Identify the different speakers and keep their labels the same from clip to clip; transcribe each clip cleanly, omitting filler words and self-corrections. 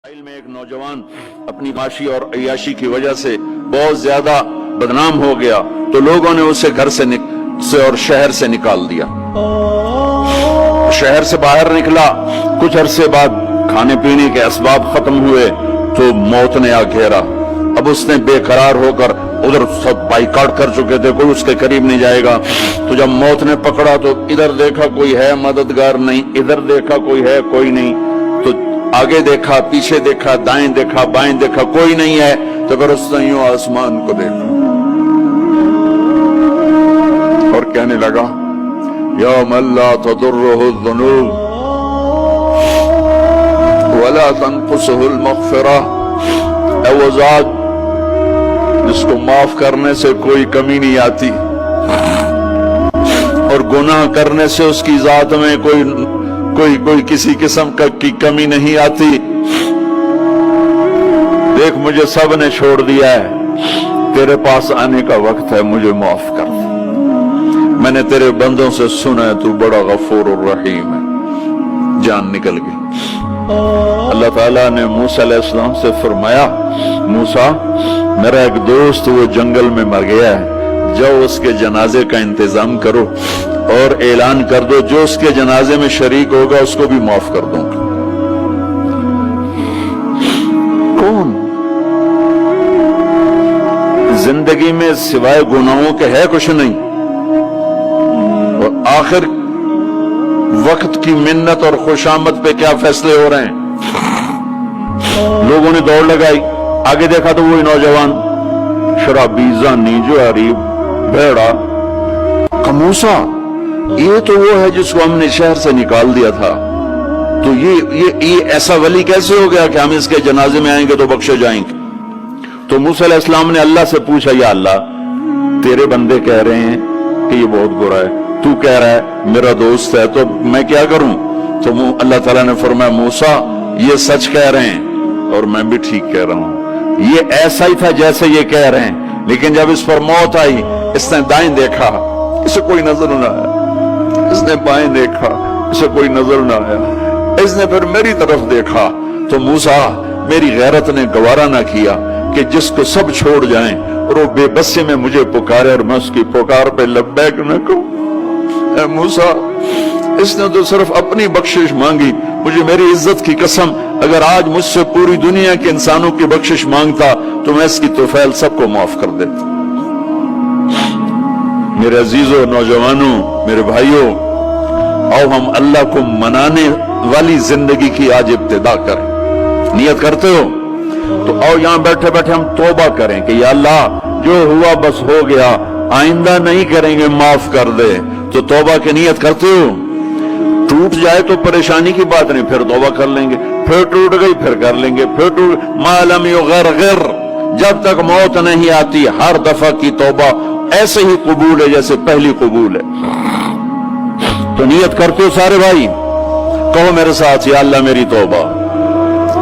Speaker 1: اسرائیل میں ایک نوجوان اپنی معاشی اور عیاشی کی وجہ سے بہت زیادہ بدنام ہو گیا تو لوگوں نے اسے گھر سے اور شہر سے نکال دیا. شہر سے باہر نکلا, کچھ عرصے بعد کھانے پینے کے اسباب ختم ہوئے تو موت نے آ گھیرا. اب اس نے بے قرار ہو کر, ادھر سب بائیکاٹ کر چکے تھے, کوئی اس کے قریب نہیں جائے گا, تو جب موت نے پکڑا تو ادھر دیکھا کوئی ہے مددگار نہیں, ادھر دیکھا کوئی ہے کوئی نہیں, تو آگے دیکھا پیچھے دیکھا دائیں دیکھا بائیں دیکھا کوئی نہیں ہے, تو پھر اس نے یوں آسمان کو دیکھا اور کہنے لگا یا من لا تضرہ الذنوب ولا تنقصہ المغفرہ, اے وہ ذات جس کو معاف کرنے سے کوئی کمی نہیں آتی اور گناہ کرنے سے اس کی ذات میں کوئی کسی قسم کی کمی نہیں آتی. دیکھ مجھے سب نے چھوڑ دیا ہے, تیرے پاس آنے کا وقت ہے, مجھے معاف کر دے. میں نے تیرے بندوں سے سنا ہے تو بڑا غفور الرحیم ہے. جان نکل گئی. اللہ تعالیٰ نے موسیٰ علیہ السلام سے فرمایا موسیٰ میرا ایک دوست وہ جنگل میں مر گیا ہے, جاؤ اس کے جنازے کا انتظام کرو اور اعلان کر دو جو اس کے جنازے میں شریک ہوگا اس کو بھی معاف کر دوں گا. کون زندگی میں سوائے گناہوں کے ہے کچھ نہیں, اور آخر وقت کی منت اور خوشامد پہ کیا فیصلے ہو رہے ہیں. لوگوں نے دوڑ لگائی, آگے دیکھا تو وہی نوجوان شرابی زانی جواری بھیڑا. موسیٰ یہ تو وہ ہے جس کو ہم نے شہر سے نکال دیا تھا, تو یہ ایسا ولی کیسے ہو گیا کہ ہم اس کے جنازے میں آئیں گے تو بخشے جائیں گے. تو موسیٰ علیہ السلام نے اللہ سے پوچھا یا اللہ تیرے بندے کہہ رہے ہیں کہ یہ بہت برا ہے, تو کہہ رہا ہے میرا دوست ہے, تو میں کیا کروں. تو اللہ تعالیٰ نے فرمایا موسیٰ یہ سچ کہہ رہے ہیں اور میں بھی ٹھیک کہہ رہا ہوں. یہ ایسا ہی تھا جیسے یہ کہہ رہے ہیں, لیکن جب اس پر موت آئی اس نے دائیں دیکھا, اسے کوئی نظر نہ آیا, اس نے بائیں دیکھا, اسے کوئی نظر نہ آیا, اس نے پھر میری طرف دیکھا. تو موسیٰ میری غیرت نے گوارا نہ کیا کہ جس کو سب چھوڑ جائیں اور وہ بے بسی میں مجھے پکارے اور میں اس کی پکار پہ لبیک نہ کہوں. اے موسیٰ اس نے تو صرف اپنی بخشش مانگی, مجھے میری عزت کی قسم اگر آج مجھ سے پوری دنیا کے انسانوں کی بخشش مانگتا تو میں اس کی توفیل سب کو معاف کر دیتا. میرے عزیزوں, نوجوانوں, میرے بھائیوں, آؤ ہم اللہ کو منانے والی زندگی کی آج ابتدا کریں. نیت کرتے ہو تو آؤ یہاں بیٹھے بیٹھے ہم توبہ کریں کہ یا اللہ جو ہوا بس ہو گیا, آئندہ نہیں کریں گے, معاف کر دے. تو توبہ کی نیت کرتے ہو, ٹوٹ جائے تو پریشانی کی بات نہیں, پھر توبہ کر لیں گے, پھر ٹوٹ گئی پھر کر لیں گے, پھر ٹوٹ ما لم یغرغر, جب تک موت نہیں آتی ہر دفعہ کی توبہ ایسے ہی قبول ہے جیسے پہلی قبول ہے. تو نیت کرتے ہو سارے بھائی, کہو میرے ساتھ یا اللہ میری توبہ,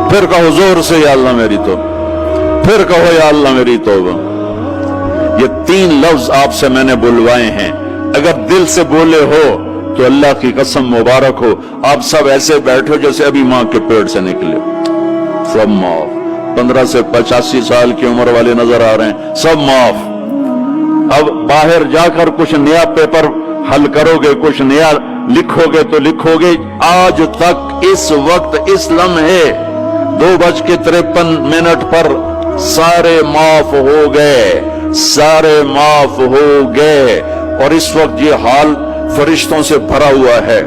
Speaker 1: پھر کہو زور سے یا اللہ میری توبہ, پھر کہو یا اللہ میری توبہ. یہ 3 لفظ آپ سے میں نے بلوائے ہیں, اگر دل سے بولے ہو تو اللہ کی قسم مبارک ہو, آپ سب ایسے بیٹھو جیسے ابھی ماں کے پیٹ سے نکلے. سب معاف. 15 سے 85 سال کی عمر والے نظر آ رہے ہیں, سب معاف. اب باہر جا کر کچھ نیا پیپر حل کرو گے, کچھ نیا لکھو گے تو لکھو گے آج تک اس وقت اس لمحے 2:53 پر سارے معاف ہو گئے, سارے معاف ہو گئے. اور اس وقت یہ حال فرشتوں سے بھرا ہوا ہے,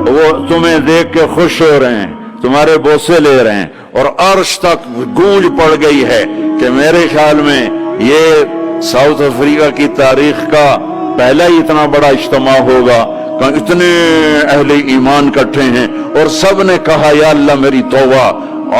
Speaker 1: وہ تمہیں دیکھ کے خوش ہو رہے ہیں, تمہارے بوسے لے رہے ہیں, اور عرش تک گونج پڑ گئی ہے کہ میرے خیال میں یہ ساؤتھ افریقہ کی تاریخ کا پہلا ہی اتنا بڑا اجتماع ہوگا کہ اتنے اہل ایمان کٹھے ہیں اور سب نے کہا یا اللہ میری توبہ.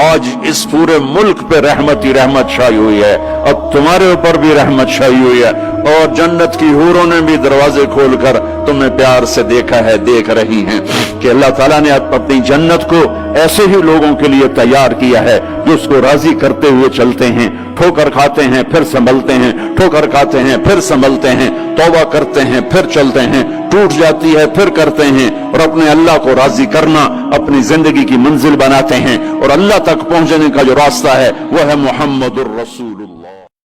Speaker 1: آج اس پورے ملک پہ رحمت ہی رحمت چھائی ہوئی ہے, اب تمہارے اوپر بھی رحمت چھائی ہوئی ہے, اور جنت کی حوروں نے بھی دروازے کھول کر تمہیں پیار سے دیکھا ہے, دیکھ رہی ہیں کہ اللہ تعالیٰ نے اپنی جنت کو ایسے ہی لوگوں کے لیے تیار کیا ہے جو اس کو راضی کرتے ہوئے چلتے ہیں, ٹھوکر کھاتے ہیں پھر سنبھلتے ہیں, ٹھوکر کھاتے ہیں پھر سنبھلتے ہیں, توبہ کرتے ہیں پھر چلتے ہیں, ٹوٹ جاتی ہے پھر کرتے ہیں, اور اپنے اللہ کو راضی کرنا اپنی زندگی کی منزل بناتے ہیں، اور اللہ تک پہنچنے کا جو راستہ ہے وہ ہے محمد الرسول اللہ۔